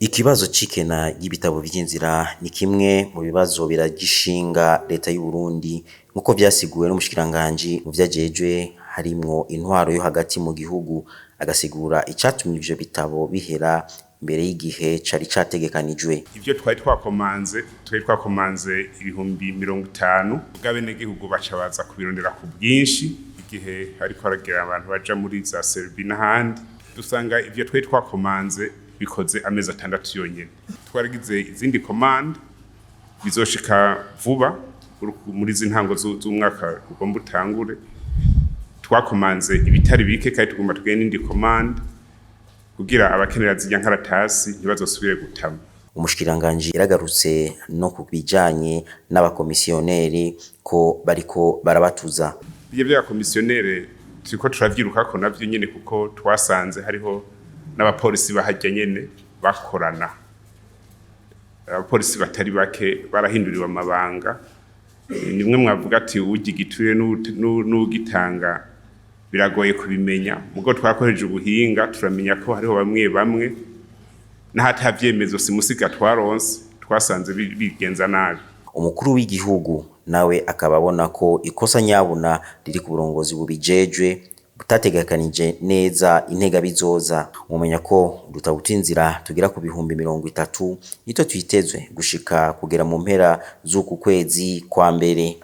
Ikibazo c'ikena y'ibitabo vy'inzira ni kimwe mu bibazo biragishinga leta y'u Burundi nkuko vyasiguwe n'umushikiranganji mu vyajejwe harimwo intwaro yo hagati mu gihugu, agasigura icatumye ivyo bitabo bihera imbere y'igihe cari categekanijwe. Ivyo twari twakomanze ibihumbi 50 bw'abenegihugu baca baza kubirondera ku bwinshi igihe hariko haragira abantu baja muri za Serbia n'ahandi, dusanga ivyo twari twakomanze bikoze amezi 6 yonyene. Twaragize izindi commande bizoshika vuba muri zintango z'umwaka ugomba utangure. Twakomanze ibitari bike kandi tugomba tugende indi commande kugira abakenera zijya nkaratasi ntibazosubire gutama. Umushikiranganji yaragarutse no kubijanye n'abakomisiyoneri ko bariko barabatuza. Ibyo by'abakomisiyoneri turiko turavyirukako navyo nyene kuko twasanze hariho n'abapolisi bahajya nyene bakorana. Abapolisi batari bake barahinduriwe amabanga. Nimwe mwavuga ati ugigiture n'ugitanga biragoye kubimenya, mugo twakoreje ubuhinga turamenya ko hariho bamwe n'ahatavyemezo simusiga twaronse twasanze bigenza nabi. Umukuru w'igihugu nawe akababona ko ikosa nyabuna riri ku burongozi bubijejwe butategekanije neza intega bizoza. Mumenya ko dutabuta inzira tugira ku bihumbi 30 nito twitezwe gushika kugera mu mpera z'uku kwezi kwa mbere.